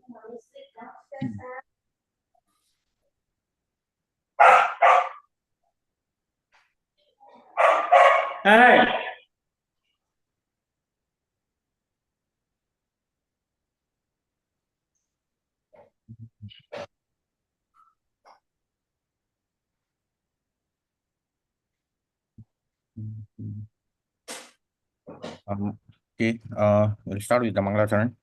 Hey. Okay, we'll start with the Mangalacharan.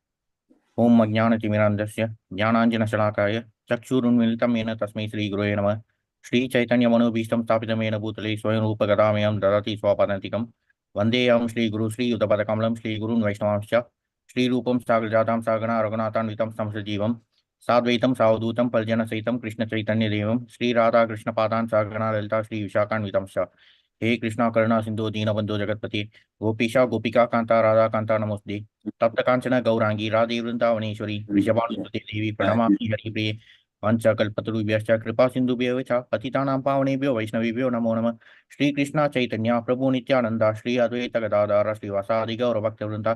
Om Ajnanatimirandasya Jnananjanashalakaya Chakshurunmilitam Yena Tasmai Sri Gurave Namah Sri Chaitanya Manobhishtam Sthapitam Yena Bhutale Swayam Rupa Gadamayam Dadati Swapadantikam Vandeyam Sri Guru Sri Yuddhapadakamalam Sri Gurun Vaishnavamscha Sri Rupam Sagrajatam Sagana Raghunathan Vitam Samsajivam Sadvaitam Savadhutam Paljana Saitam Krishna Chaitanya Devam Sri Radha Krishna Padan Sagana Lalita Sri Vishakan Vitamscha He Krishna Karuna Sindhu Deenabandhu Jagatpati Gopisha Gopika Kanta Radha Kanta Namaste तप्त कांचन गौरांगी राधे वृंदावनेश्वरी वृषभानुसुते देवी प्रणमामि हरिप्रिये पंचकल्पतरुभ्यश्च कृपा सिन्धुभ्यो च पतितानां पावनेभ्यो वैष्णवेभ्यो नमो नमः श्री कृष्ण चैतन्य प्रभु नित्यानंद श्री अद्वैत गदाधर श्रीवासादि गौरभक्तवृंद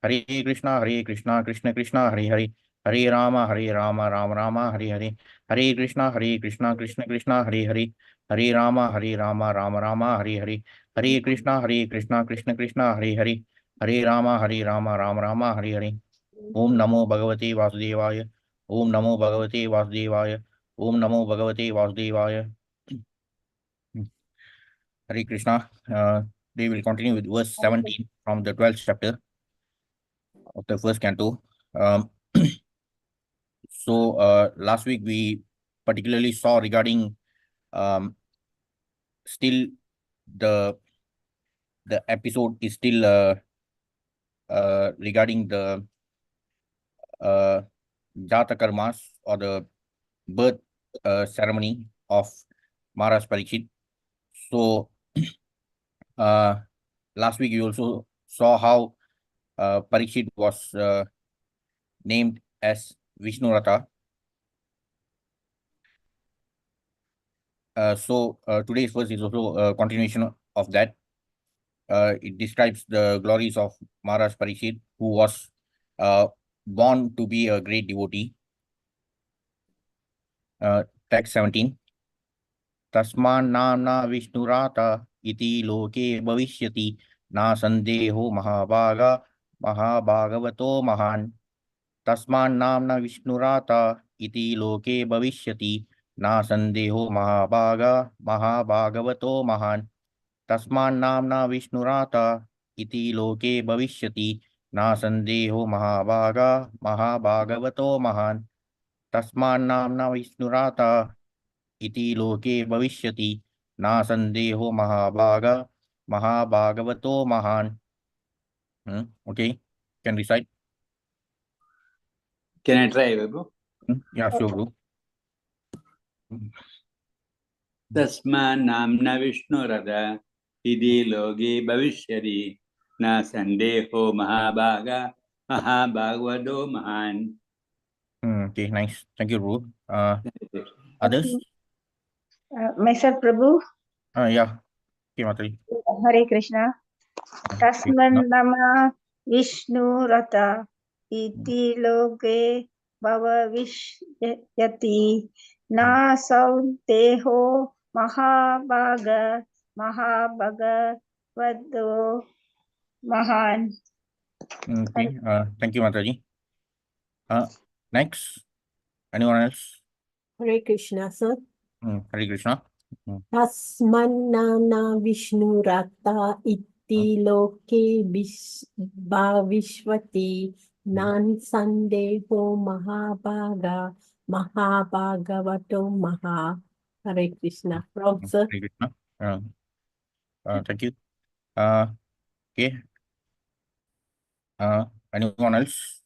हरे कृष्णा कृष्ण कृष्ण हरे हरे हरे राम राम राम हरे हरे हरे कृष्ण कृष्ण कृष्ण हरे हरे हरे राम राम राम हरे हरे हरे कृष्ण कृष्ण कृष्ण हरे हरे हरे राम राम राम हरे हरे ओम नमो भगवते वासुदेवाय ओम नमो भगवते वासुदेवाय ओम नमो भगवते वासुदेवाय हरे Krishna we will continue with verse 17 from the 12th chapter of the first canto. Last week we particularly saw regarding still the episode is still regarding the Jata Karmas or the birth ceremony of Maharaj Parikshit. So last week you also saw how Parikshit was named as Vishnuratha. Today's verse is also a continuation of that. It describes the glories of Maharaj Parikshit, who was born to be a great devotee. Text 17. Tasman namna Vishnurata iti loke bhavishyati na sandeho mahabhagavato mahan. Tasman namna Vishnurata iti loke bhavishyati na sandeho mahabhagavato mahan. Tasman namna Vishnurata iti loke bhavishyati na sandeho mahabhagavato mahan. Tasman namna Vishnurata iti loke bhavishyati na sandeho mahabhagavato mahan. Okay, can recite. Can I try, Babu? Yeah, sure, bro. Tasman namna Vishnurada idi loge bhavishyati na sandeho mahabhagavado mahan. Okay, nice. Thank you, bro. Others? Myself, Prabhu. Yeah. Okay, Mataji. Hare Krishna. Tasman nama Vishnu Rata iti loke bhava vishyati na sauteho mahabhagavado mahan. Okay. Thank you, Mataji. Next, anyone else? Hare Krishna, sir. Hare Krishna. Tasman namna Vishnurata iti loke bhavishvati nan sandeho mahabhagavato maha. Hare Krishna. Wrong, sir. Hare Krishna. Thank you. Okay. Anyone else?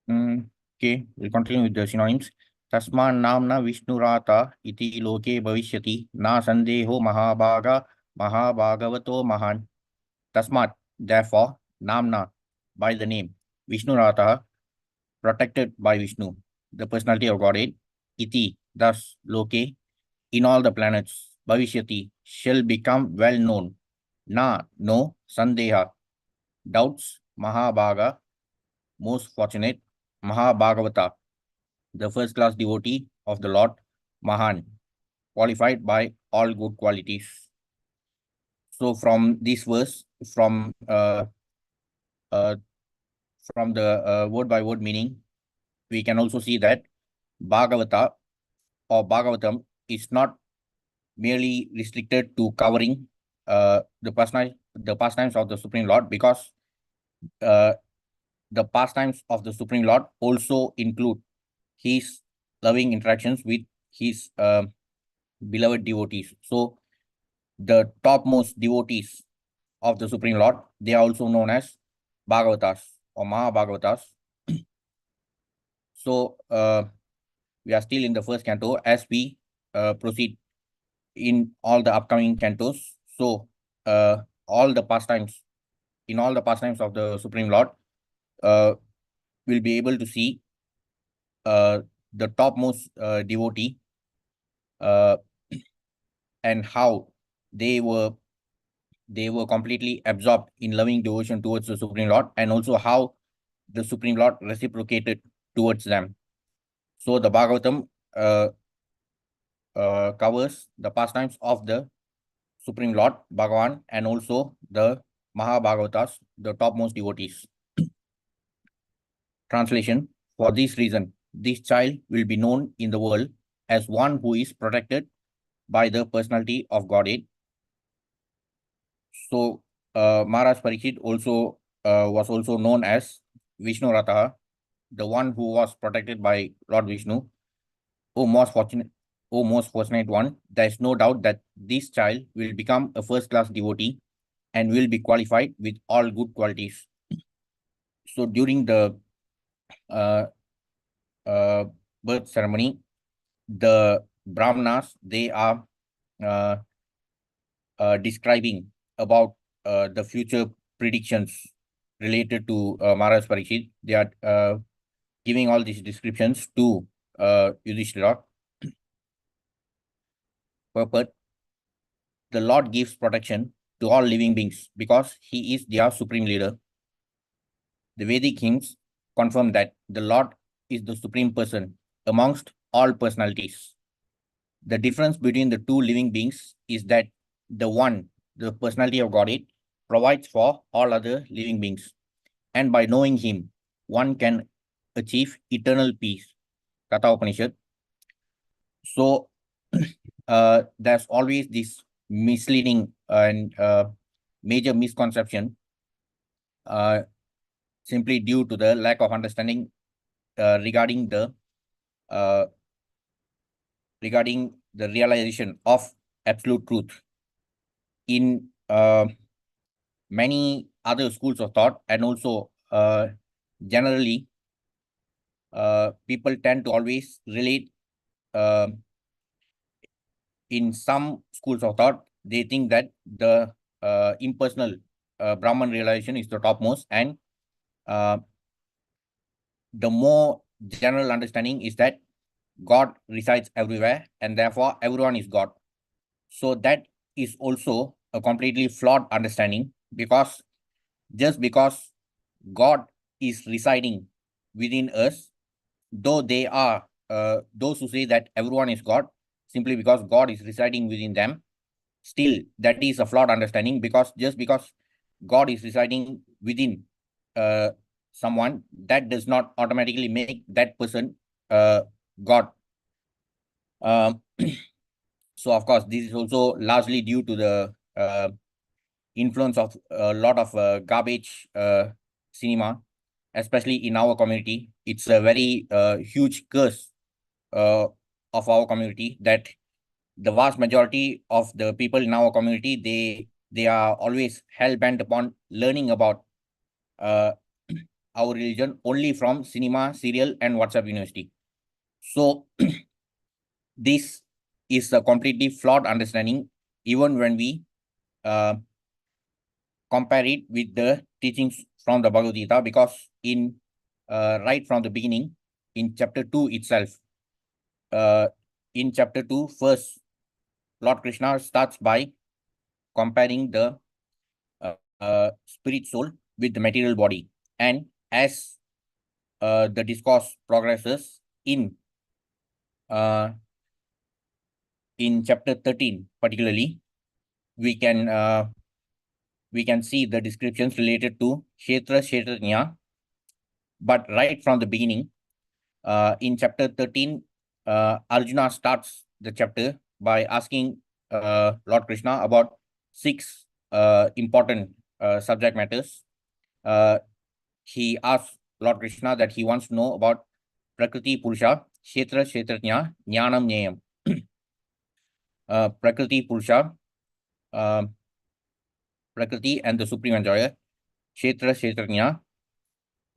Okay, we'll continue with the synonyms. Tasman namna Vishnurata iti loke bhavishyati na sandeho mahabhagavato mahan. Tasmat, therefore, namna, by the name, Vishnurata, protected by Vishnu, the personality of Godhead, iti, thus, loke, in all the planets, bhavishyati, shall become well known. Na, no, sandeha, doubts Mahabhaga, most fortunate, Mahabhagavata, the first class devotee of the Lord, Mahan, qualified by all good qualities. So from this verse, uh, from the word by word meaning, we can also see that Bhagavata or Bhagavatam is not merely restricted to covering the pastimes of the Supreme Lord, because the pastimes of the Supreme Lord also include his loving interactions with his beloved devotees. So the topmost devotees of the Supreme Lord, they are also known as Bhagavatas or Mahabhagavatas. So we are still in the first canto. As we proceed in all the upcoming cantos, so all the pastimes of the Supreme Lord, will be able to see the topmost devotee, and how they were completely absorbed in loving devotion towards the Supreme Lord, and also how the Supreme Lord reciprocated towards them. So the Bhagavatam covers the pastimes of the Supreme Lord Bhagavan, and also the Mahabhagavatas, the topmost devotees. Translation: for this reason, this child will be known in the world as one who is protected by the personality of Godhead. So Maharaj Parikshit also was also known as Vishnu Rataha, the one who was protected by Lord Vishnu. O most fortunate one, there is no doubt that this child will become a first-class devotee and will be qualified with all good qualities. So during the birth ceremony, the Brahmanas, they are describing about the future predictions related to Maharaj Parikshit. They are giving all these descriptions to Yudhishthira. Purport: the Lord gives protection to all living beings because he is their supreme leader. The Vedic hymns confirm that the Lord is the supreme person amongst all personalities. The difference between the two living beings is that the one, the personality of Godhead, provides for all other living beings. And by knowing him, one can achieve eternal peace. Katha Upanishad. So there's always this misleading and major misconception simply due to the lack of understanding regarding the realization of absolute truth. In many other schools of thought, and also generally, people tend to always relate. In some schools of thought, they think that the impersonal Brahman realization is the topmost, and the more general understanding is that God resides everywhere, and therefore everyone is God. So that is also a completely flawed understanding, because just because God is residing within us, though they are those who say that everyone is God simply because God is residing within them, still that is a flawed understanding, because just because God is residing within someone, that does not automatically make that person God. So of course, this is also largely due to the influence of a lot of garbage cinema, especially in our community. It's a very huge curse of our community that the vast majority of the people in our community, they are always hell-bent upon learning about our religion only from cinema, serial, and WhatsApp University. So this is a completely flawed understanding, even when we compare it with the teachings from the Bhagavad Gita, because in right from the beginning, in chapter 2 itself, in chapter 2, first, Lord Krishna starts by comparing the spirit soul with the material body. And as the discourse progresses uh, in chapter 13 particularly, we can see the descriptions related to Kshetra, Kshetrajna. But right from the beginning, in chapter 13, Arjuna starts the chapter by asking Lord Krishna about 6 important subject matters. He asks Lord Krishna that he wants to know about Prakriti Purusha, Kshetra, Kshetrajna, Jnanam, Jnayam. Prakriti Purusha, Prakriti and the Supreme Enjoyer, Kshetra, Kshetrajna,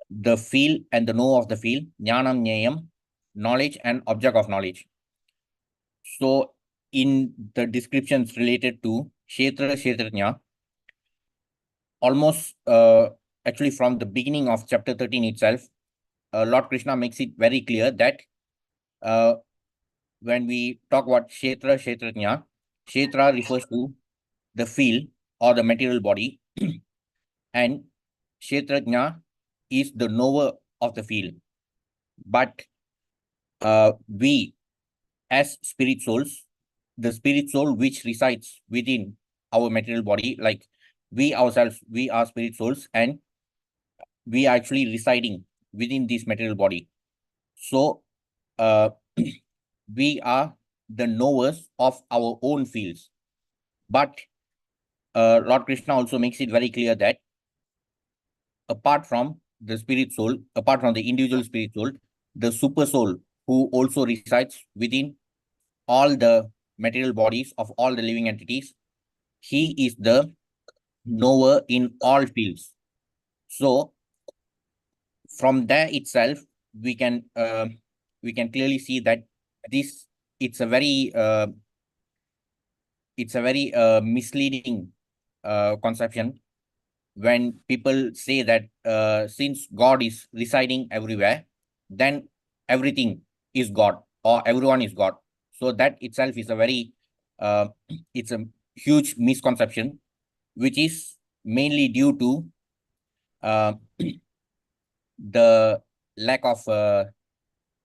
the feel and the know of the feel, Jnanam, Jnayam, knowledge and object of knowledge. So in the descriptions related to Kshetra, Kshetrajna, almost actually from the beginning of chapter 13 itself, Lord Krishna makes it very clear that when we talk about Kshetra, Kshetrajna, Kshetra refers to the field or the material body, and Kshetrajna is the knower of the field. But we, as spirit souls, the spirit soul which resides within our material body, like we ourselves, we are spirit souls, and we are actually residing within this material body. So we are the knowers of our own fields. But Lord Krishna also makes it very clear that apart from the spirit soul, apart from the individual spirit soul, the super soul who also resides within all the material bodies of all the living entities, he is the knower in all fields. So from there itself, we can clearly see that it's a very misleading conception when people say that since God is residing everywhere, then everything is God or everyone is God. So that itself is a very it's a huge misconception, which is mainly due to the lack of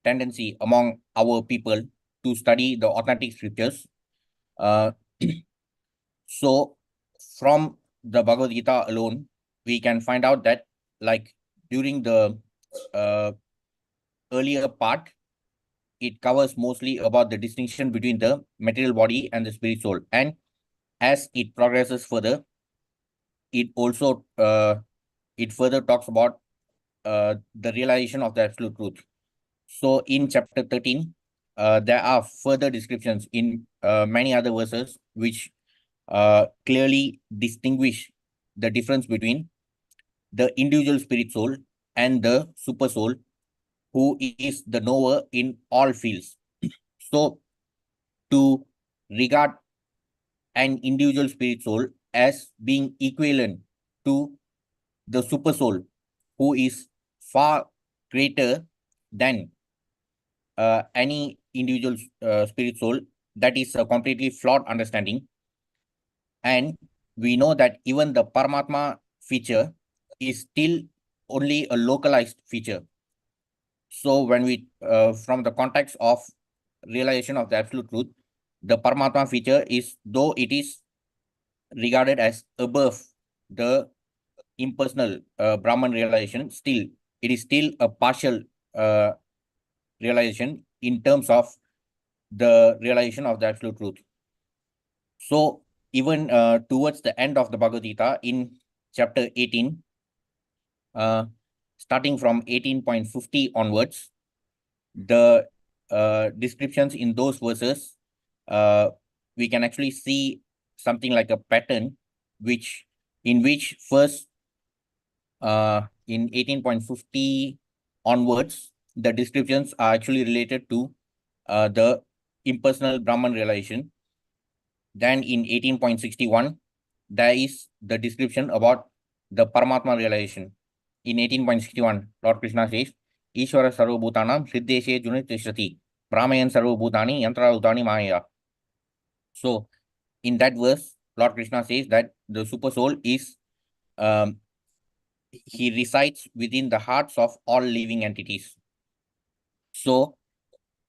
tendency among our people to study the authentic scriptures. So from the Bhagavad Gita alone, we can find out that, like, during the earlier part, it covers mostly about the distinction between the material body and the spirit soul. And as it progresses further, it also it further talks about the realization of the absolute truth. So in chapter 13, there are further descriptions in many other verses which clearly distinguish the difference between the individual spirit soul and the super soul, who is the knower in all fields. So to regard an individual spirit soul as being equivalent to the super soul, who is far greater than any individual spirit soul, that is a completely flawed understanding. And we know that even the Paramatma feature is still only a localized feature. So when we, from the context of realization of the absolute truth, the Paramatma feature is, though it is regarded as above the impersonal Brahman realization, still it is still a partial realization in terms of the realization of the absolute truth. So even towards the end of the Bhagavad Gita in chapter 18, starting from 18.50 onwards, the descriptions in those verses, we can actually see something like a pattern, in which first in 18.50 onwards, the descriptions are actually related to the impersonal Brahman realization. Then in 18.61, there is the description about the Paramatma realization. In 18.61, Lord Krishna says, Ishvara Sarvabhutanam Siddheshe Junitishati Brahmayan Sarvabhutani Yantra Udani Maya. So in that verse, Lord Krishna says that the super soul is he resides within the hearts of all living entities. So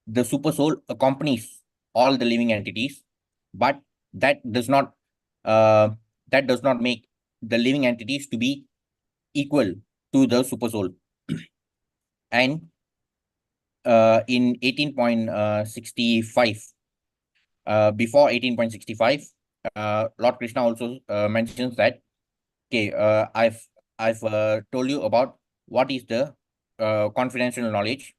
the super soul accompanies all the living entities, but that does not make the living entities to be equal to the super soul. And in 18.65, before 18.65, Lord Krishna also mentions that, okay, I've told you about what is the confidential knowledge,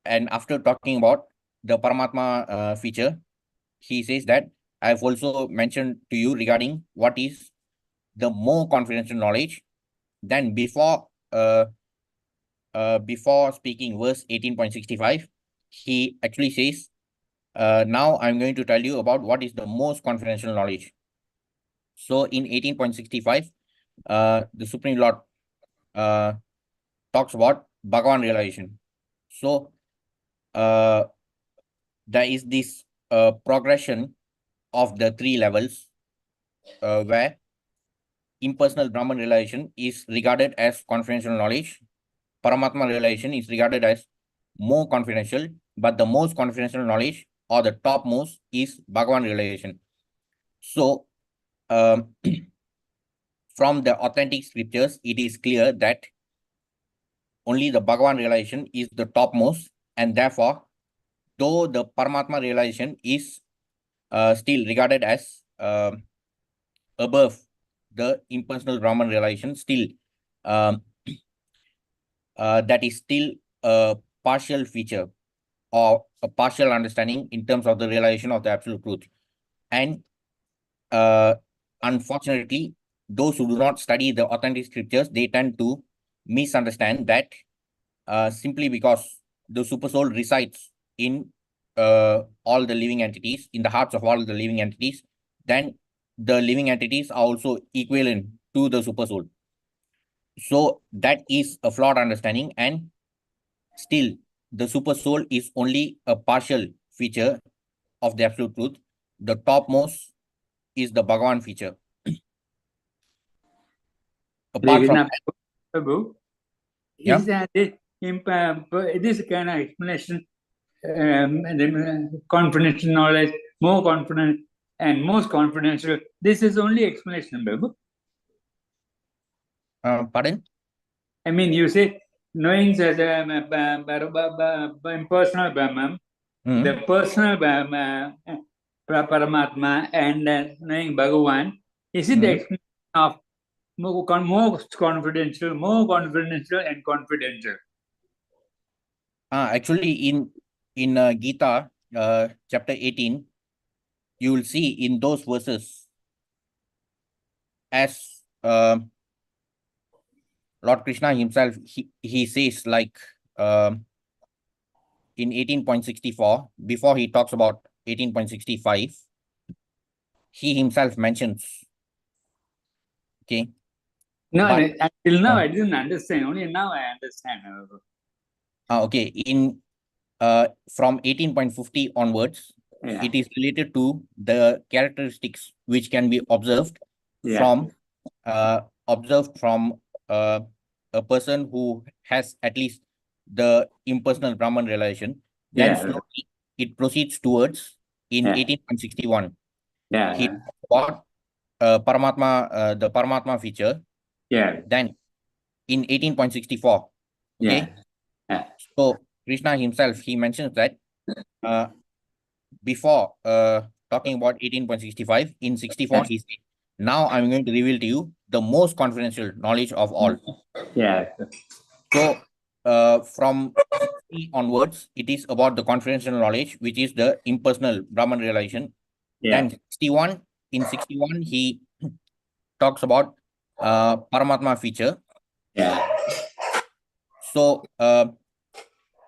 and after talking about the Paramatma feature, he says that I've also mentioned to you regarding what is the more confidential knowledge. Then before speaking verse 18.65, he actually says, now I'm going to tell you about what is the most confidential knowledge. So in 18.65, the Supreme Lord talks about Bhagavan realization. So there is this progression of the three levels where impersonal Brahman realization is regarded as confidential knowledge. Paramatma realization is regarded as more confidential, but the most confidential knowledge or the topmost is Bhagavan realization. So from the authentic scriptures, it is clear that only the Bhagavan realization is the topmost, and therefore, though the Paramatma realization is still regarded as above the impersonal Brahman realization, still that is still a partial feature or a partial understanding in terms of the realization of the absolute truth. And unfortunately, those who do not study the authentic scriptures, they tend to misunderstand that simply because the super soul resides in all the living entities, in the hearts of all the living entities, then the living entities are also equivalent to the super soul. So that is a flawed understanding, and still the super soul is only a partial feature of the absolute truth. The topmost is the Bhagavan feature. Apart from that, Prabhu, yeah. is that this kind of explanation, confidential knowledge, more confident and most confidential, this is only explanation, Prabhu. Pardon? I mean, you say knowing the impersonal Brahman, the personal Paramatma, and knowing Bhagavan, is it the explanation of more confidential and confidential? Actually, in Gita, chapter 18, you will see in those verses, as Lord Krishna himself, he says, like in 18.64, before he talks about 18.65, he himself mentions, okay. No, But, until now I didn't understand. Only now I understand. okay, in from 18.50 onwards, Yeah. it is related to the characteristics which can be observed Yeah. from a person who has at least the impersonal Brahman realization. Then Yeah. slowly it proceeds towards in Yeah. 18.61. Yeah. He talks about Paramatma, the Paramatma feature. Yeah. Then in 18.64, okay. Yeah. So Krishna himself, he mentions that before talking about 18.65, in 64, he said, now I'm going to reveal to you the most confidential knowledge of all. Yeah. So from 60 onwards, it is about the confidential knowledge, which is the impersonal Brahman realization. Yeah. Then 61, in 61, he talks about Paramatma feature. Yeah. So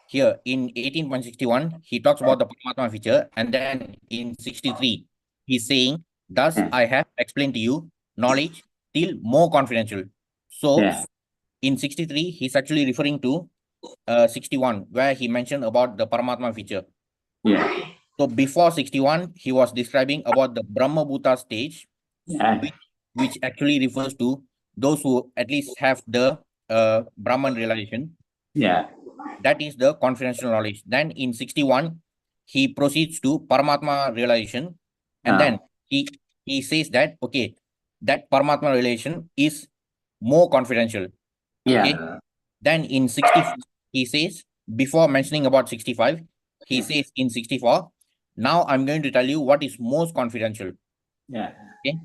here in 18.61, he talks about the Paramatma feature, and then in 63, he's saying, thus I have explained to you knowledge still more confidential. So Yeah. in 63, he's actually referring to 61, where he mentioned about the Paramatma feature. Yeah. So before 61, he was describing about the Brahma Bhuta stage, Yeah. which actually refers to those who at least have the Brahman realization. Yeah. That is the confidential knowledge. Then in 61, he proceeds to Paramatma realization, and then he says that okay, that Paramatma realization is more confidential. Okay. Yeah. Then in 64, he says, before mentioning about 65, he says in 64, now I'm going to tell you what is most confidential. Yeah. Okay.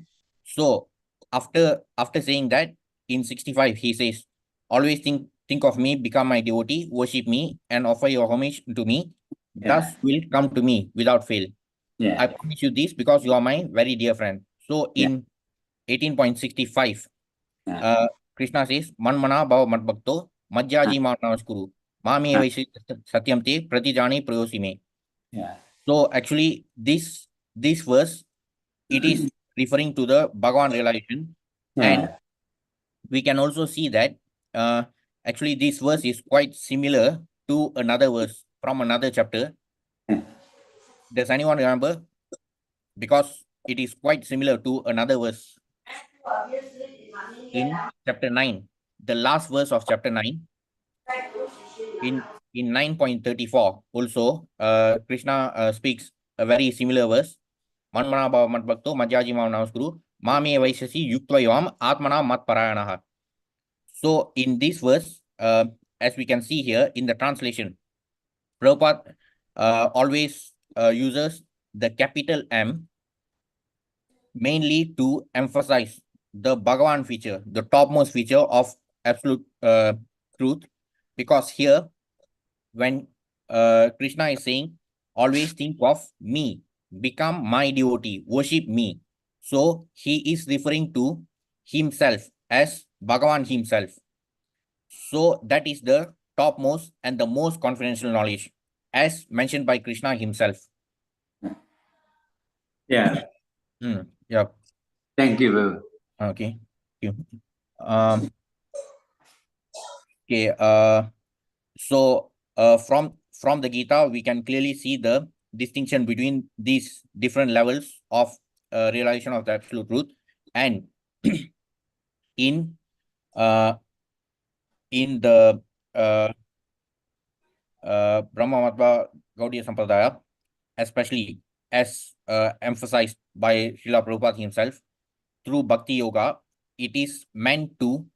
So after saying that, in 65, he says, always think of me, become my devotee, worship me, and offer your homage to me. Thus will come to me without fail. Yeah. I promise you this because you are my very dear friend. So in 18.65, Krishna says, Manmana bhava madbhakto madhyaji namaskuru mami vaisi satyam te pratijani prayosi me. Yeah. So actually, this verse, it is referring to the Bhagavan realization, and Yeah. we can also see that actually this verse is quite similar to another verse from another chapter. Does anyone remember? Because it is quite similar to another verse in chapter 9, the last verse of chapter 9. In 9.34 also, Krishna speaks a very similar verse. Manmana bhava madbhakto madhyaji namaskuru mame vaishasi yuktvayavam atmana matparayanaha. So in this verse, as we can see here in the translation, Prabhupada always uses the capital M mainly to emphasize the Bhagavan feature, the topmost feature of absolute truth, because here when Krishna is saying, always think of me, become my devotee, worship me. So he is referring to himself as Bhagavan himself. So that is the topmost and the most confidential knowledge, as mentioned by Krishna himself. Yeah. Yeah. Thank you, Babu. Okay. Thank you. Okay. So from the Gita, we can clearly see the distinction between these different levels of realization of the absolute truth, and in the Brahma Matva Gaudiya Sampradaya, especially as emphasized by Srila Prabhupada himself, through Bhakti Yoga, it is meant to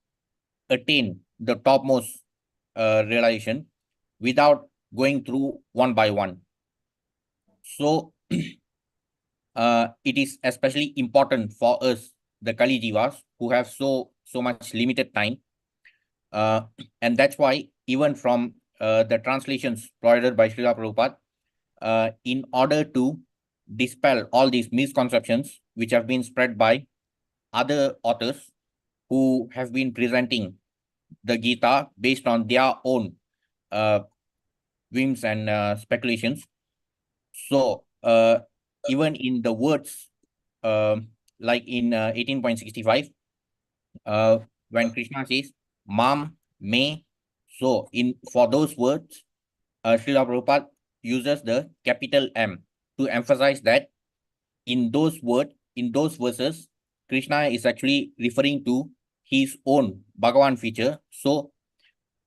attain the topmost realization without going through one by one. So it is especially important for us, the Kali Jivas, who have so much limited time. And that's why even from the translations provided by Srila Prabhupada, in order to dispel all these misconceptions which have been spread by other authors who have been presenting the Gita based on their own whims and speculations. So even in the words, like in 18.65, when Krishna says "mam," "me," so for those words, Srila Prabhupada uses the capital M to emphasize that in those verses, Krishna is actually referring to his own Bhagavan feature. So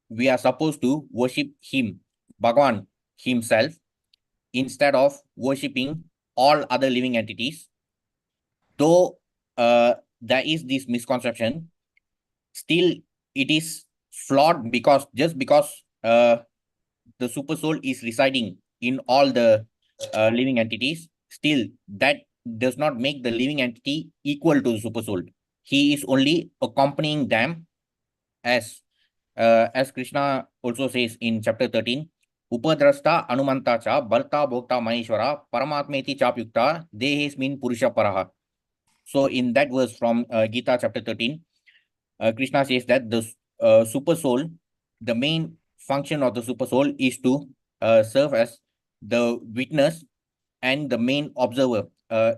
we are supposed to worship him, Bhagavan himself, instead of worshipping all other living entities. Though there is this misconception, still it is flawed, because just because the super soul is residing in all the living entities, still that does not make the living entity equal to the super soul. He is only accompanying them, as Krishna also says in chapter 13, Upadrasta Anumanta cha Bharta Bhokta Maheshwara Paramatmeti Chapyukta Dehesmin Purusha Paraha. So in that verse from Gita chapter 13, Krishna says that the super soul, the main function of the super soul is to serve as the witness and the main observer.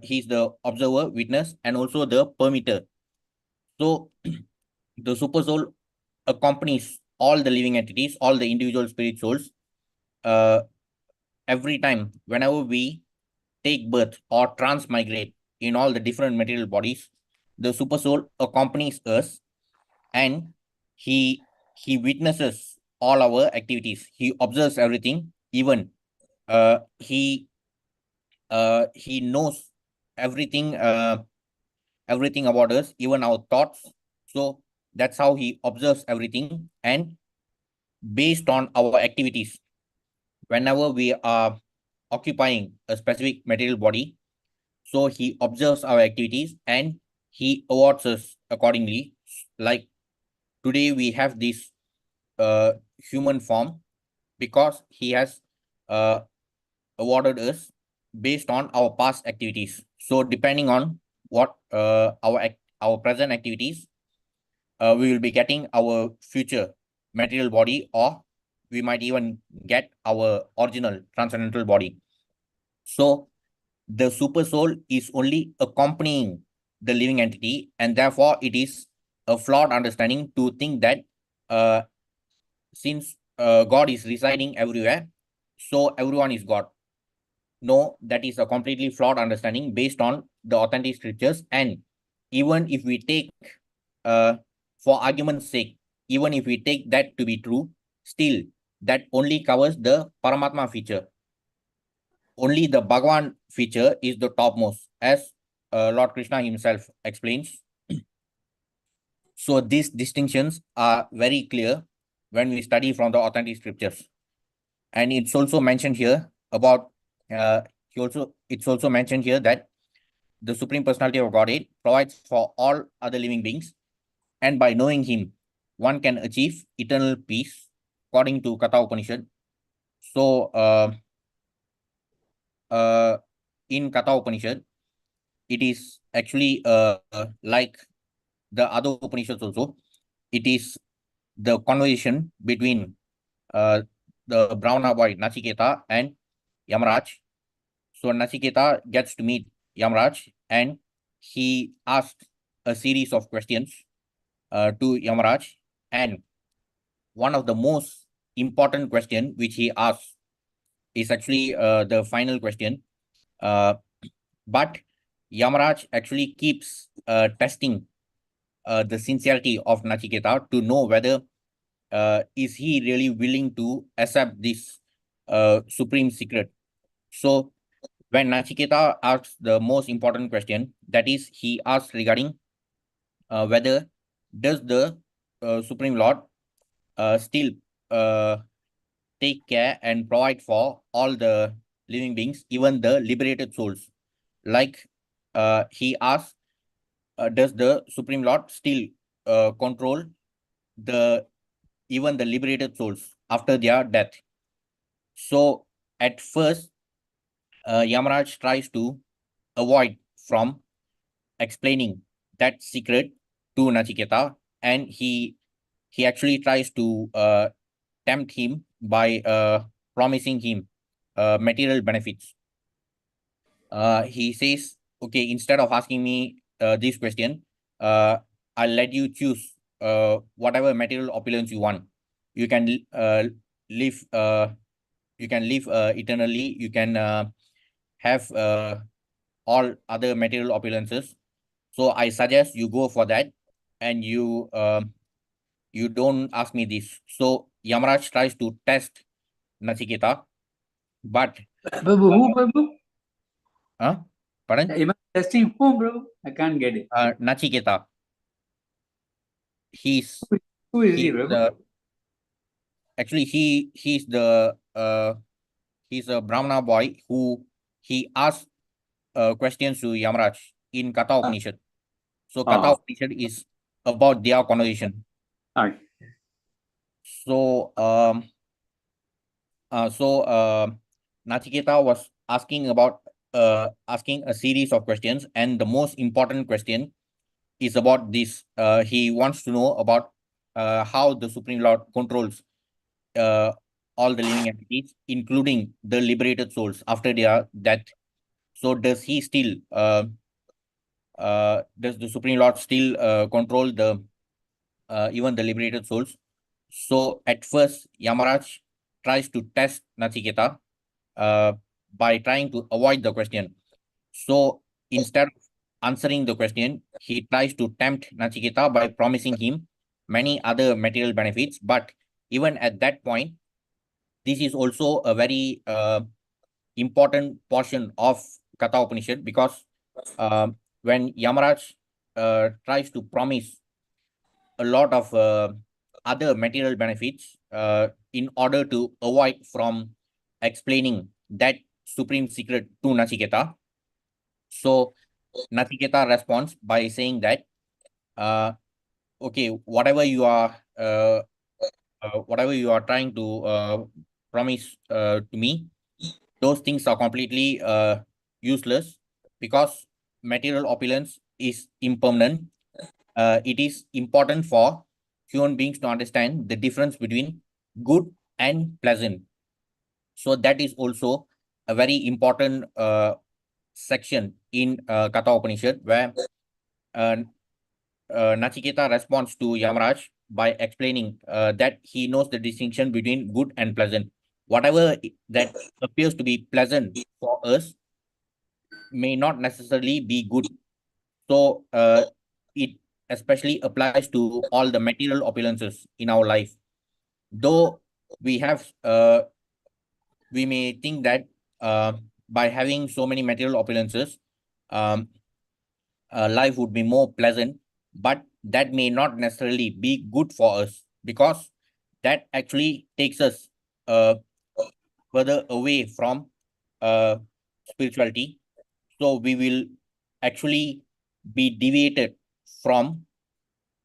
He's the observer, witness, and also the permitter. So the super soul accompanies all the living entities, all the individual spirit souls. Every time, whenever we take birth or transmigrate in all the different material bodies, the super soul accompanies us and he witnesses all our activities. He observes everything. Even he knows everything everything about us, even our thoughts. So that's how he observes everything, and based on our activities, whenever we are occupying a specific material body, so he observes our activities and he awards us accordingly. Like today we have this human form because he has awarded us based on our past activities. So depending on what our present activities, we will be getting our future material body, or we might even get our original transcendental body. So the super soul is only accompanying the living entity, and therefore it is a flawed understanding to think that since God is residing everywhere, so everyone is God. No, that is a completely flawed understanding based on the authentic scriptures. And even if we take, for argument's sake, even if we take that to be true, still that only covers the Paramatma feature. Only the Bhagavan feature is the topmost, as Lord Krishna himself explains. So these distinctions are very clear when we study from the authentic scriptures. And it's also mentioned here about it's also mentioned here that the Supreme Personality of Godhead provides for all other living beings, and by knowing him, one can achieve eternal peace, according to Katha Upanishad. So in Katha Upanishad, it is actually like the other Upanishads also. It is the conversation between the Brahmana boy Nachiketa and Yamaraj. So Nachiketa gets to meet Yamaraj, and he asks a series of questions to Yamaraj. And one of the most important question which he asks is actually the final question. But Yamaraj actually keeps testing the sincerity of Nachiketa to know whether is he really willing to accept this supreme secret. So when Nachiketa asks the most important question, that is, he asks regarding whether does the Supreme Lord still take care and provide for all the living beings, even the liberated souls. Like he asks, does the Supreme Lord still control even the liberated souls after their death? So at first, Yamaraj tries to avoid from explaining that secret to Nachiketa, and he actually tries to tempt him by promising him material benefits. He says, okay, instead of asking me this question, I'll let you choose whatever material opulence you want. You can live eternally. You can have all other material opulences. So I suggest you go for that, and you don't ask me this. So Yamaraj tries to test Nachiketa, but Babu, who, Babu? pardon? Am I testing whom, bro? I can't get it. Nachiketa. Who is he, bro? Actually he's the he's a Brahmana boy who he asks questions to Yamaraj in Katha Upanishad. So Katha Upanishad is about their conversation. Okay. So Nachiketa was asking a series of questions, and the most important question is about this. He wants to know about how the Supreme Lord controls all the living entities, including the liberated souls after their death. So does he still does the Supreme Lord still control the even the liberated souls? So at first, Yamaraj tries to test Nachiketa by trying to avoid the question. So instead of answering the question, he tries to tempt Nachiketa by promising him many other material benefits. But even at that point, this is also a very important portion of Katha Upanishad, because when Yamaraj tries to promise a lot of other material benefits in order to avoid from explaining that supreme secret to Nachiketa. So Nachiketa responds by saying that, okay, whatever you are trying to promise to me, those things are completely useless, because material opulence is impermanent. It is important for human beings to understand the difference between good and pleasant. So that is also a very important section in Katha Upanishad, where Nachiketa responds to Yamaraj by explaining that he knows the distinction between good and pleasant. Whatever that appears to be pleasant for us may not necessarily be good. So it especially applies to all the material opulences in our life. Though we have, we may think that by having so many material opulences, life would be more pleasant, but that may not necessarily be good for us, because that actually takes us further away from spirituality. So we will actually be deviated from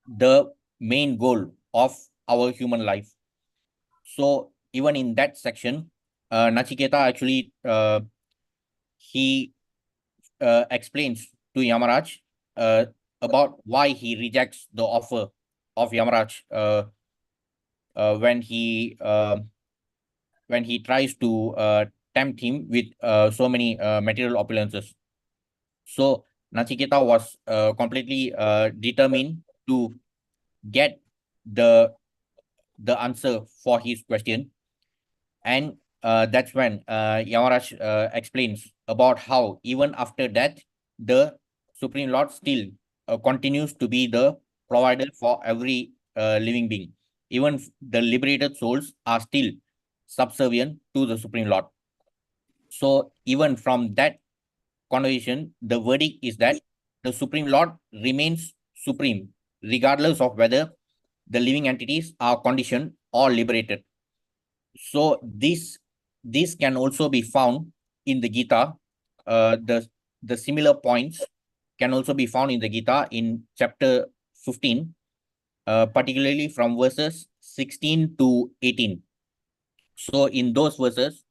the main goal of our human life. So even in that section, Nachiketa actually he explains to Yamaraj about why he rejects the offer of Yamaraj when he tries to tempt him with so many material opulences. So Nachiketa was completely determined to get the answer for his question, and that's when Yamaraj explains about how even after that, the Supreme Lord still continues to be the provider for every living being. Even the liberated souls are still subservient to the Supreme Lord. So even from that conversation, the verdict is that the Supreme Lord remains supreme, regardless of whether the living entities are conditioned or liberated. So this can also be found in the Gita. The similar points can also be found in the Gita in chapter 15, particularly from verses 16 to 18. So in those verses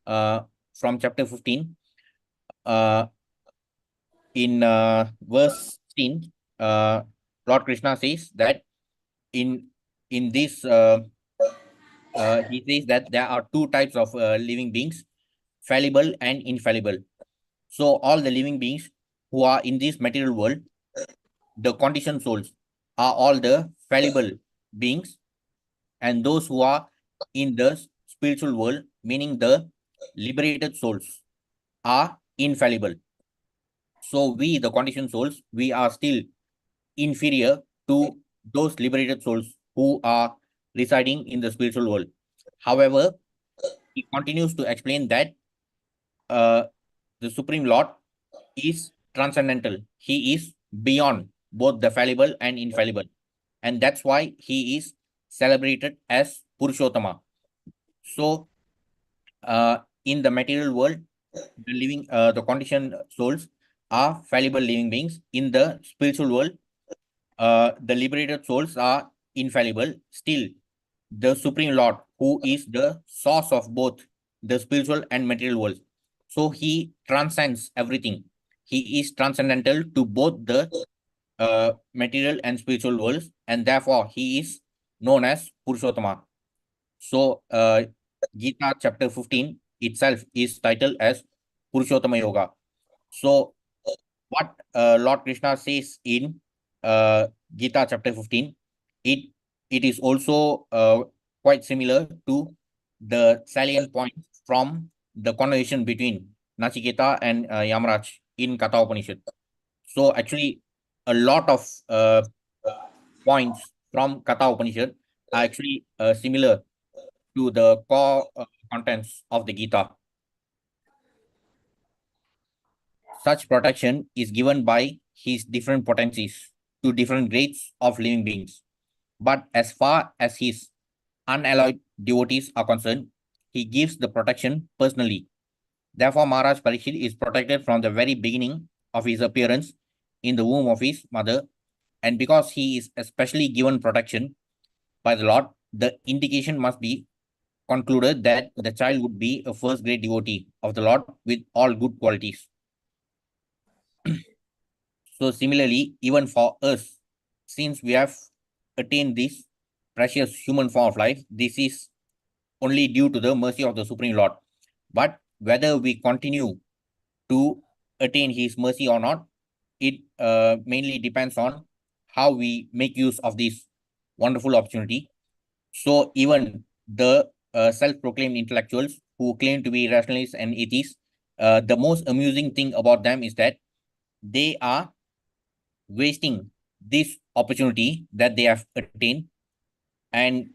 from chapter 15, in verse 16, Lord Krishna says that in this he says that there are two types of living beings, fallible and infallible. So all the living beings who are in this material world, the conditioned souls, are all the fallible beings, and those who are in the spiritual world, meaning the liberated souls, are infallible. So we, the conditioned souls, we are still inferior to those liberated souls who are residing in the spiritual world. However, he continues to explain that the Supreme Lord is transcendental. He is beyond both the fallible and infallible. And that's why he is celebrated as Purushottama. So in the material world, the conditioned souls are fallible living beings. In the spiritual world, the liberated souls are infallible. Still, the Supreme Lord, who is the source of both the spiritual and material worlds, so he transcends everything. He is transcendental to both the material and spiritual worlds, and therefore he is known as Purushottama. So Gita chapter 15 itself is titled as Purushottama Yoga. So what Lord Krishna says in Gita chapter 15, it is also quite similar to the salient points from the conversation between Nachiketa and Yamaraj in Katha Upanishad. So actually, a lot of points from Katha Upanishad are actually similar to the core contents of the Gita. Such protection is given by his different potencies to different grades of living beings. But as far as his unalloyed devotees are concerned, he gives the protection personally. Therefore, Maharaj Parikshit is protected from the very beginning of his appearance in the womb of his mother. And because he is especially given protection by the Lord, the indication must be concluded that the child would be a first grade devotee of the Lord with all good qualities. So similarly, even for us, since we have attained this precious human form of life, this is only due to the mercy of the Supreme Lord. But whether we continue to attain his mercy or not, it mainly depends on how we make use of this wonderful opportunity. So even the self-proclaimed intellectuals who claim to be rationalists and atheists, the most amusing thing about them is that they are wasting this opportunity that they have attained, and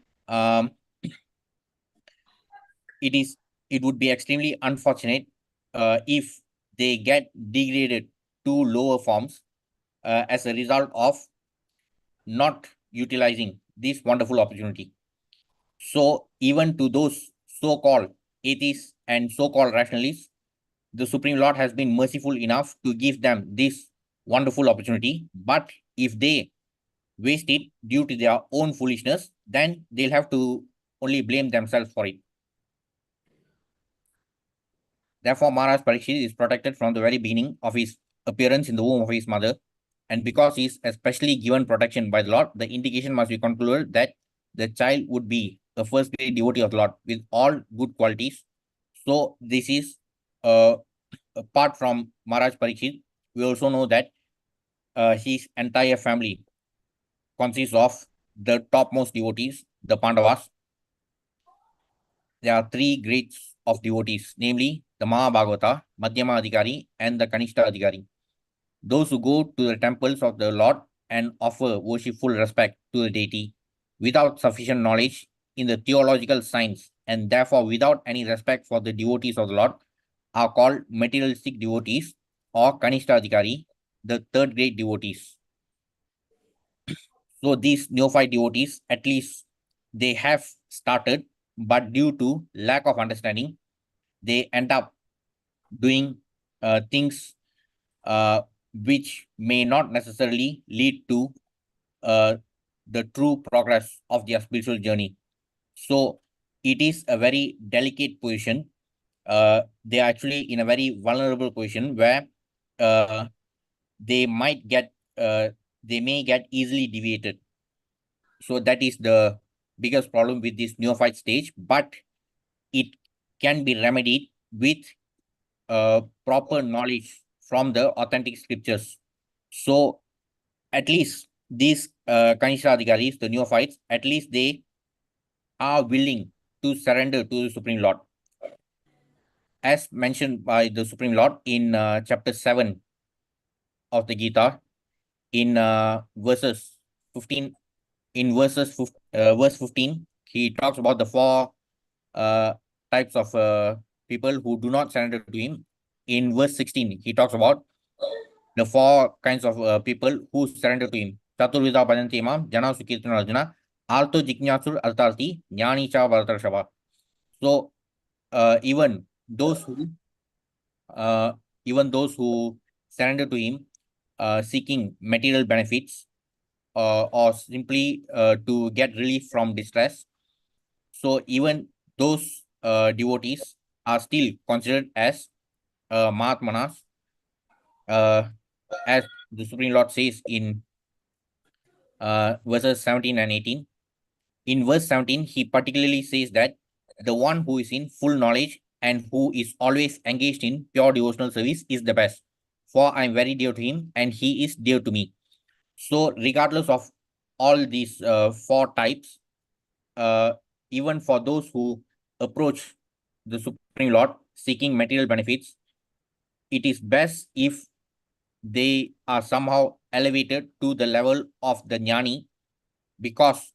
it would be extremely unfortunate if they get degraded to lower forms as a result of not utilizing this wonderful opportunity. So even to those so-called atheists and so-called rationalists, the Supreme Lord has been merciful enough to give them this wonderful opportunity. But if they waste it due to their own foolishness, then they'll have to only blame themselves for it. Therefore, Maharaj Parikshit is protected from the very beginning of his appearance in the womb of his mother. And because he is especially given protection by the Lord, the indication must be concluded that the child would be a first grade devotee of the Lord with all good qualities. So this is apart from Maharaj Parikshit, we also know that his entire family consists of the topmost devotees, the Pandavas. There are three grades of devotees, namely the Mahabhagavata, Madhyama Adhikari, and the Kanishta Adhikari. Those who go to the temples of the Lord and offer worshipful respect to the deity without sufficient knowledge in the theological science and therefore without any respect for the devotees of the Lord are called materialistic devotees or Kanishta Adhikari, the third grade devotees. So these neophyte devotees, at least they have started, but due to lack of understanding, they end up doing things which may not necessarily lead to the true progress of their spiritual journey. So it is a very delicate position. They are actually in a very vulnerable position where they may get easily deviated. So that is the biggest problem with this neophyte stage, but it can be remedied with proper knowledge from the authentic scriptures. So at least these Kanishta Adhikaris, the neophytes, at least they are willing to surrender to the Supreme Lord. As mentioned by the Supreme Lord in chapter 7 of the Gita, in verses 15, in verse 15, he talks about the four types of people who do not surrender to him. In verse 16, he talks about the four kinds of people who surrender to him. Chaturvida bhajanti imam, jana sukirtana arjuna, alto jignasur artarti, jnani cha bhartarshava. So even those who surrender to him seeking material benefits or simply to get relief from distress, so even those devotees are still considered as Mahatmanas, as the Supreme Lord says in verses 17 and 18. In verse 17, he particularly says that the one who is in full knowledge and who is always engaged in pure devotional service is the best. For I am very dear to him and he is dear to me. So regardless of all these four types, even for those who approach the Supreme Lord seeking material benefits, it is best if they are somehow elevated to the level of the jnani, because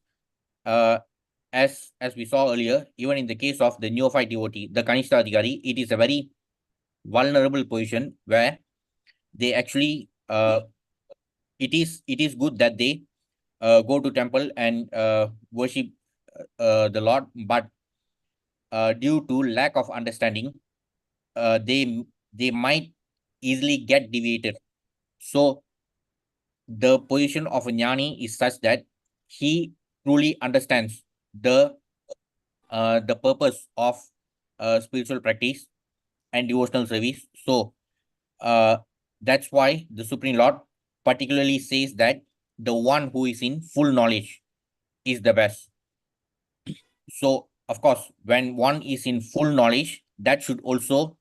as we saw earlier, even in the case of the neophyte devotee, the Kanishta Adhikari, it is a very vulnerable position where they actually it is good that they go to temple and worship the Lord, but due to lack of understanding, they might easily get deviated. So the position of a jnani is such that he truly understands the purpose of spiritual practice and devotional service. So that's why the Supreme Lord particularly says that the one who is in full knowledge is the best. So of course, when one is in full knowledge, that should also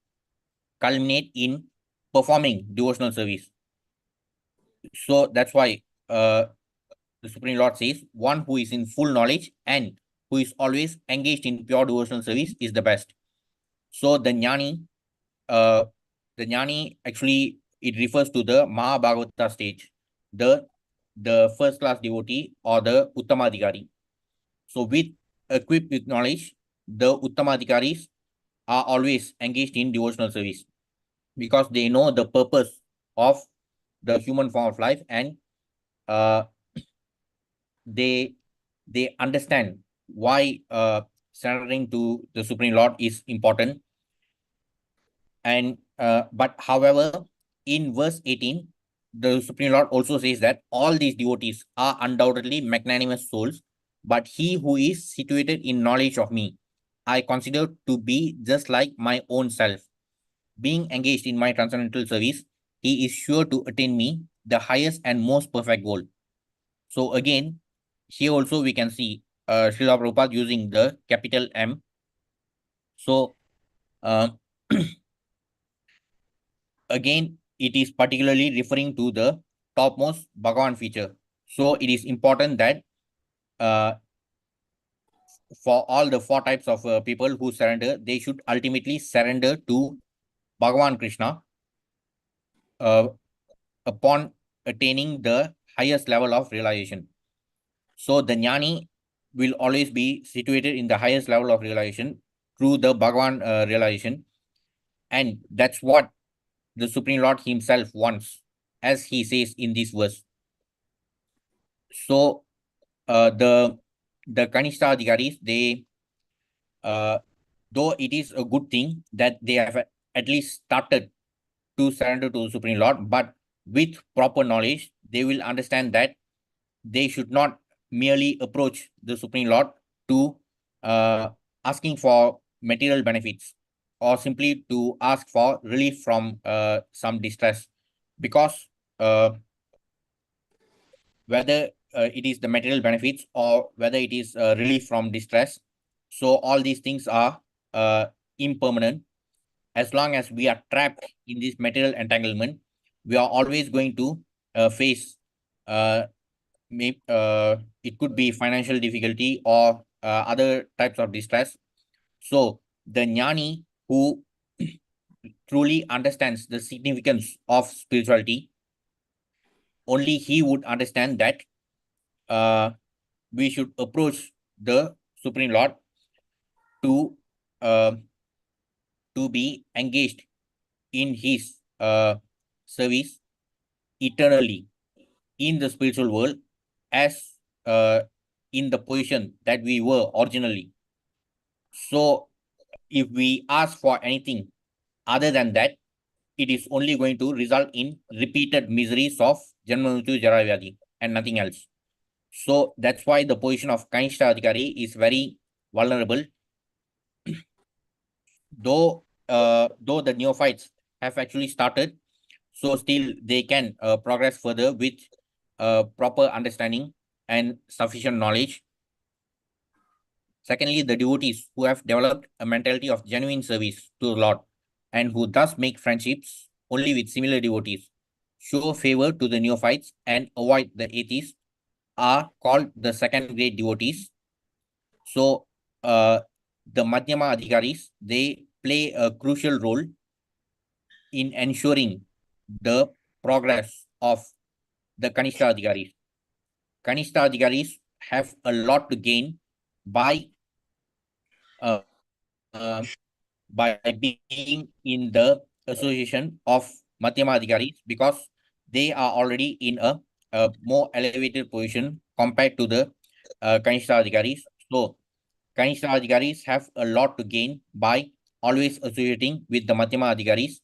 culminate in performing devotional service. So that's why the Supreme Lord says one who is in full knowledge and who is always engaged in pure devotional service is the best. So the jnani actually, it refers to the Mahabhagavata stage, the first class devotee or the Uttamadhikari. So with equipped with knowledge, the Uttamadhikaris are always engaged in devotional service because they know the purpose of the human form of life, and they understand why surrendering to the Supreme Lord is important. And but however, in verse 18, the Supreme Lord also says that all these devotees are undoubtedly magnanimous souls, but he who is situated in knowledge of me, I consider to be just like my own self. Being engaged in my transcendental service, he is sure to attain me, the highest and most perfect goal. So again, here also we can see Srila Prabhupada using the capital M. So again, it is particularly referring to the topmost Bhagavan feature. So it is important that for all the four types of people who surrender, they should ultimately surrender to Bhagavan Krishna upon attaining the highest level of realization. So the jnani will always be situated in the highest level of realization through the Bhagavan realization. And that's what the Supreme Lord himself wants, as he says in this verse. So the Kanishta Adhikaris, they though it is a good thing that they have at least started to surrender to the Supreme Lord, but with proper knowledge, they will understand that they should not merely approach the Supreme Lord to asking for material benefits or simply to ask for relief from some distress, because whether it is the material benefits or whether it is relief from distress, so all these things are impermanent. As long as we are trapped in this material entanglement, we are always going to face it could be financial difficulty or other types of distress. So the jnani who truly understands the significance of spirituality, only he would understand that we should approach the Supreme Lord to be engaged in his service eternally in the spiritual world, as in the position that we were originally. So if we ask for anything other than that, it is only going to result in repeated miseries of Janma Mrityu Jara Vyadhi and nothing else. So that's why the position of Kanishta Adhikari is very vulnerable. Though the neophytes have actually started, so still they can progress further with proper understanding and sufficient knowledge. Secondly, the devotees who have developed a mentality of genuine service to the Lord and who thus make friendships only with similar devotees, show favor to the neophytes and avoid the atheists, are called the second grade devotees. So the Madhyama Adhikaris, they play a crucial role in ensuring the progress of the Kanishta Adhikaris. Kanishta Adhikaris have a lot to gain by being in the association of Madhyama Adhikaris, because they are already in a more elevated position compared to the Kanishta Adhikaris. So Kanishta Adhikaris have a lot to gain by always associating with the Madhyama Adhikaris,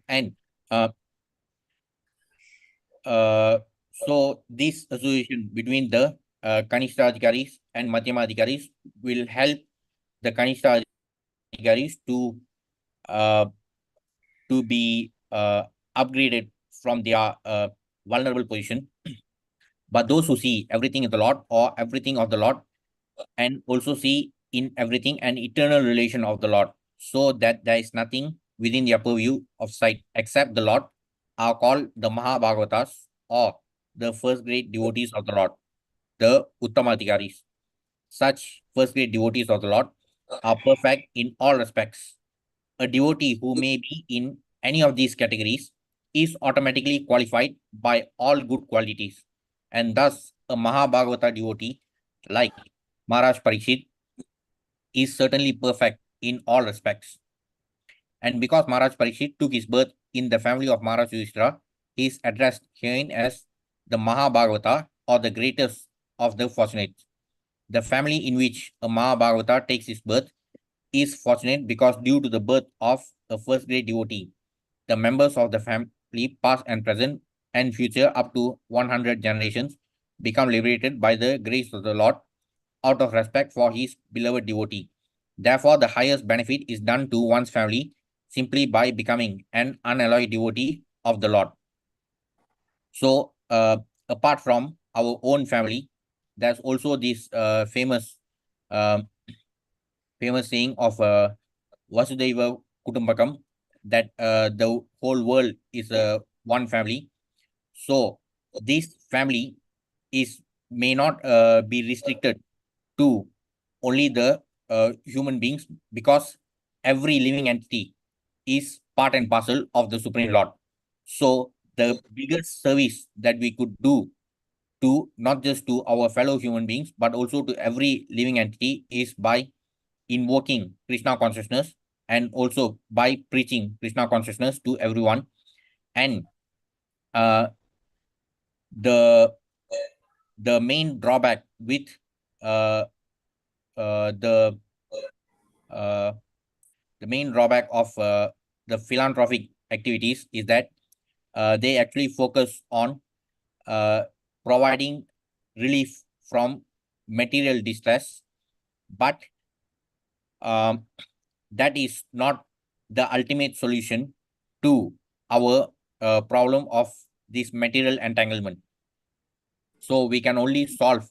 and so this association between the Kanishta Adhikaris and Madhyama Adhikaris will help the Kanishta Adhikaris to be upgraded from their vulnerable position. But those who see everything in the Lord or everything of the Lord, and also see in everything an eternal relation of the Lord, so that there is nothing within their purview of sight except the Lord, are called the Mahabhagavatas, or the first grade devotees of the Lord, the Uttamadhikaris. Such first grade devotees of the Lord are perfect in all respects. A devotee who may be in any of these categories is automatically qualified by all good qualities. And thus, a Mahabhagavata devotee like Maharaj Parikshit is certainly perfect in all respects. And because Maharaj Parikshit took his birth in the family of Maharaj Yudhishthira, he is addressed herein as the Mahabhagavata, or the greatest of the fortunate. The family in which a Mahabhagavata takes his birth is fortunate because due to the birth of a first grade devotee, the members of the family, past and present and future up to 100 generations, become liberated by the grace of the Lord out of respect for his beloved devotee. Therefore, the highest benefit is done to one's family simply by becoming an unalloyed devotee of the Lord. So, apart from our own family, there's also this famous saying of Vasudhaiva Kutumbakam, that the whole world is one family. So this family may not be restricted to only the human beings, because every living entity is part and parcel of the Supreme Lord. So the biggest service that we could do to not just to our fellow human beings, but also to every living entity, is by invoking Krishna consciousness, and also by preaching Krishna consciousness to everyone. And the main drawback with the main drawback of the philanthropic activities is that they actually focus on providing relief from material distress, but that is not the ultimate solution to our problem of this material entanglement. So we can only solve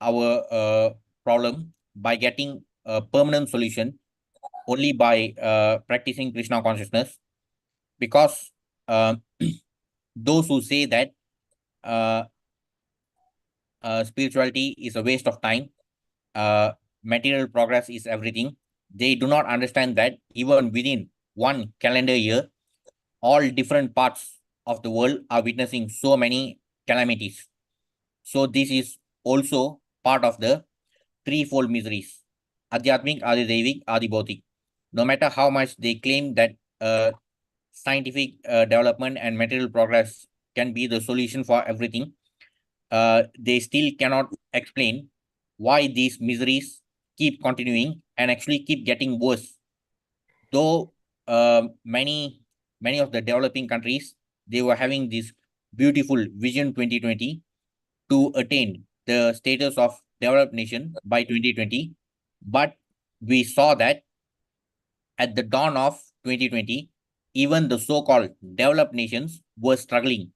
our problem by getting a permanent solution only by practicing Krishna consciousness, because those who say that spirituality is a waste of time, material progress is everything, they do not understand that even within one calendar year, all different parts of the world are witnessing so many calamities. So this is also part of the threefold miseries: Adhyatmic, Adidevik, Adibhautik. No matter how much they claim that scientific development and material progress can be the solution for everything, they still cannot explain why these miseries keep continuing and actually keep getting worse. Though many of the developing countries, they were having this beautiful Vision 2020 to attain the status of developed nation by 2020. But we saw that at the dawn of 2020, even the so-called developed nations were struggling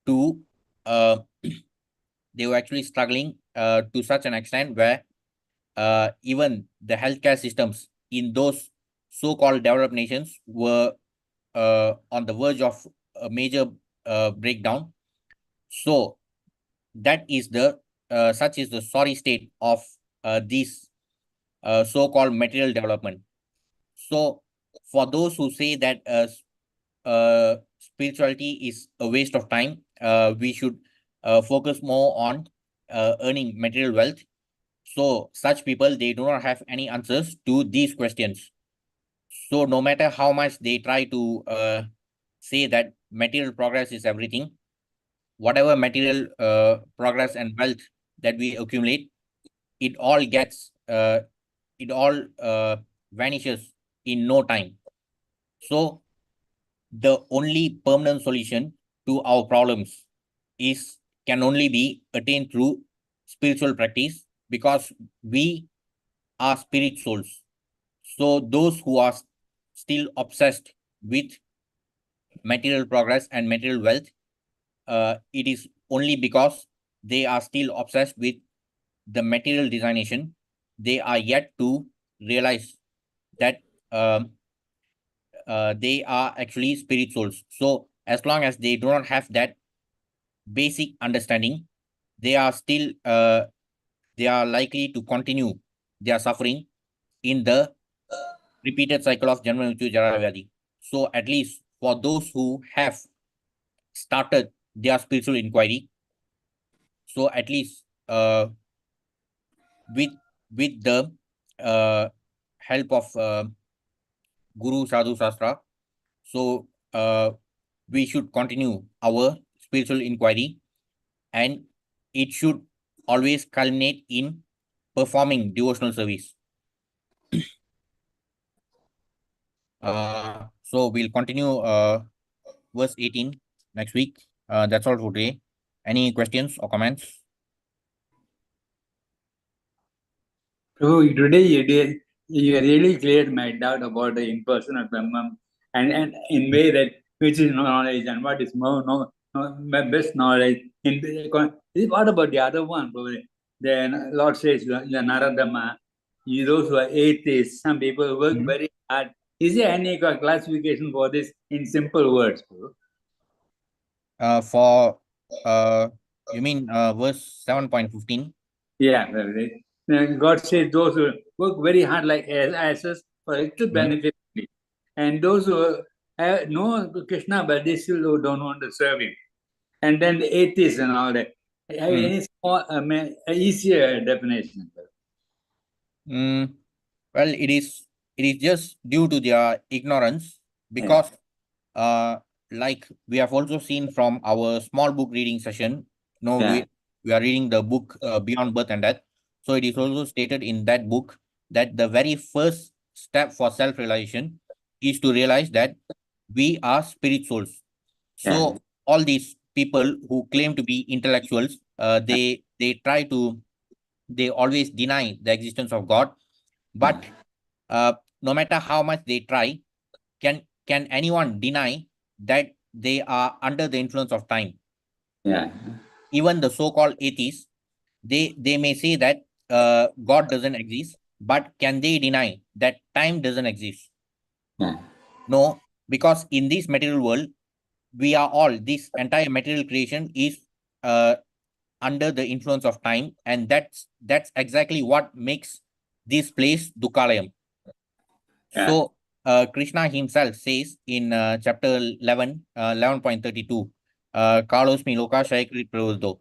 to they were actually struggling to such an extent where even the healthcare systems in those so-called developed nations were on the verge of a major breakdown. So that is the such is the sorry state of this so-called material development. So for those who say that spirituality is a waste of time, we should focus more on earning material wealth. So such people, they do not have any answers to these questions. So no matter how much they try to say that material progress is everything, whatever material progress and wealth that we accumulate, it all vanishes in no time. So the only permanent solution to our problems can only be attained through spiritual practice, because we are spirit souls. So those who are still obsessed with material progress and material wealth, it is only because they are still obsessed with the material designation. They are yet to realize that they are actually spirit souls. So as long as they do not have that basic understanding, they are still they are likely to continue their suffering in the repeated cycle of Janma Mrityu Jara Vyadi. So at least for those who have started their spiritual inquiry, so at least with the help of Guru Sadhu Shastra, so we should continue our spiritual inquiry, and it should always culminate in performing devotional service. So we'll continue verse 18 next week. That's all for today. Any questions or comments? So today you really cleared my doubt about the impersonal Brahman, and in way that which is knowledge and what is my best knowledge. What about the other one? Then Lord says the Naradama, those who are atheists, some people work very hard. Is there any classification for this in simple words? For you mean verse 7.15? Yeah, God says those who work very hard like asses for little benefit, and those who know Krishna but they still don't want to serve him, and then the atheists and all that. Have any small, easier definition? Well, it is just due to their ignorance, because like we have also seen from our small book reading session, we are reading the book Beyond Birth and Death. So it is also stated in that book that the very first step for self-realization is to realize that we are spirit souls. So all these people who claim to be intellectuals, they always deny the existence of God. But no matter how much they try, can anyone deny that they are under the influence of time? Yeah. Even the so-called atheists, they may say that God doesn't exist, but can they deny that time doesn't exist? Yeah. No, because in this material world, we are all, this entire material creation is under the influence of time, and that's exactly what makes this place Dukkhalayam. So Krishna himself says in chapter 11.32, Kalosmi Loka Shaikrit Pravurdo.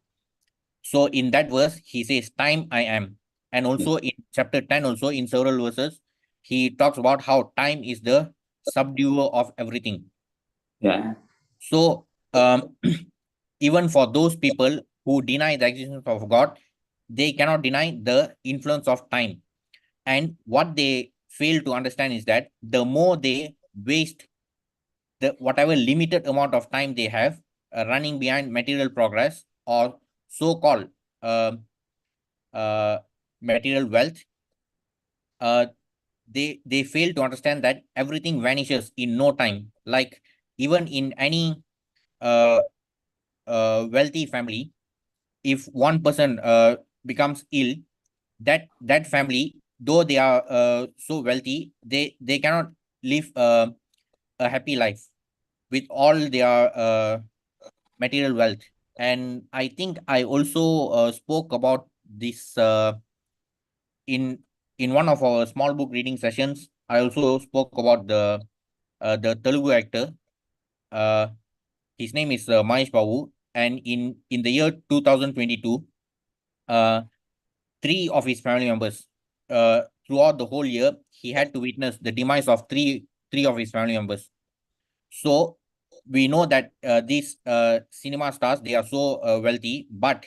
So in that verse, he says, time I am. And also in chapter 10, also in several verses, he talks about how time is the subduer of everything. Yeah. So even for those people who deny the existence of God, they cannot deny the influence of time. And what they fail to understand is that the more they waste the whatever limited amount of time they have running behind material progress or so-called material wealth, they fail to understand that everything vanishes in no time. Like even in any wealthy family, if one person becomes ill, that family, though they are so wealthy, they cannot live a happy life with all their material wealth. And I think I also spoke about this in one of our small book reading sessions. I also spoke about the Telugu actor. His name is Mahesh Babu. and in the year 2022, 3 of his family members, throughout the whole year, he had to witness the demise of three of his family members. So we know that these cinema stars, they are so wealthy, but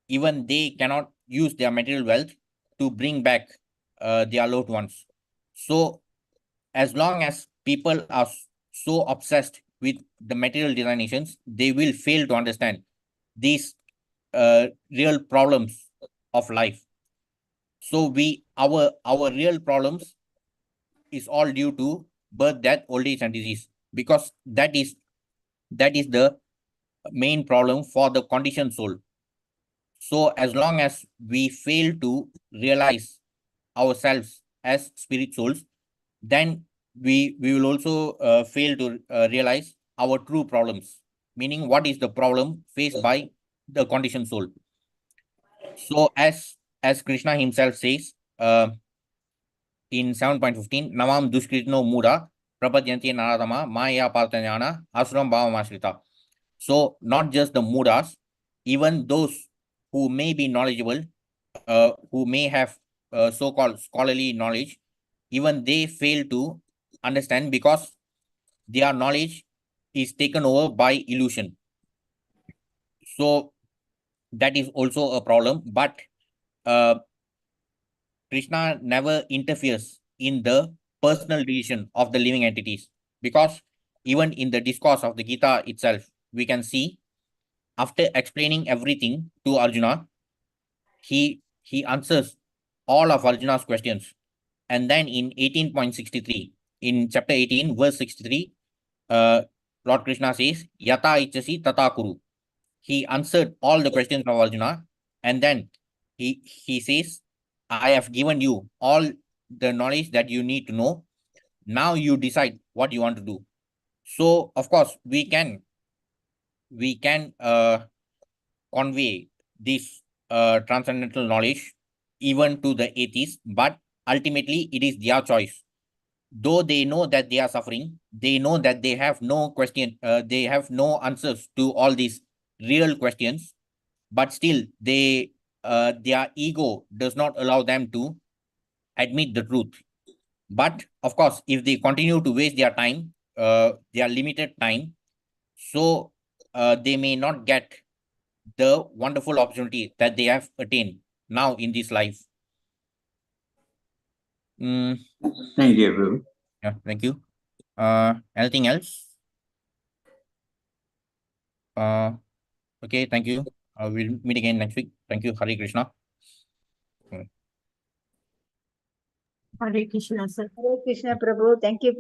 even they cannot use their material wealth to bring back their loved ones. So as long as people are so obsessed with the material designations, they will fail to understand these real problems of life. So our real problems is all due to birth, death, old age, and disease, because that is the main problem for the conditioned soul. So as long as we fail to realize ourselves as spirit souls, then we will also fail to realize our true problems, meaning what is the problem faced by the conditioned soul. So as Krishna himself says in 7.15, Navam Duskritno Muda Prapadyanti Naradama Maya Partanyana Asuram Bhavamashrita. So not just the Mudas, even those who may be knowledgeable, who may have so-called scholarly knowledge, even they fail to understand because their knowledge is taken over by illusion. So that is also a problem, but Krishna never interferes in the personal decision of the living entities, because even in the discourse of the Gita itself, we can see after explaining everything to Arjuna, he answers all of Arjuna's questions. And then in 18.63, in chapter 18, verse 63, Lord Krishna says, Yata ichasi tata kuru. He answered all the questions of Arjuna, and then he says, I have given you all the knowledge that you need to know. Now you decide what you want to do. So of course we can convey this transcendental knowledge even to the atheists, but ultimately it is their choice. Though they know that they are suffering, they know that they have no question, they have no answers to all these real questions, but still their ego does not allow them to admit the truth. But of course, if they continue to waste their time, their limited time, so they may not get the wonderful opportunity that they have attained now in this life. Thank you, Prabhu. Yeah, thank you. Anything else? Okay, thank you. We'll meet again next week. Thank you. Hare Krishna. Hare Krishna, sir. Hare Krishna, Prabhu. Thank you, Prabhu.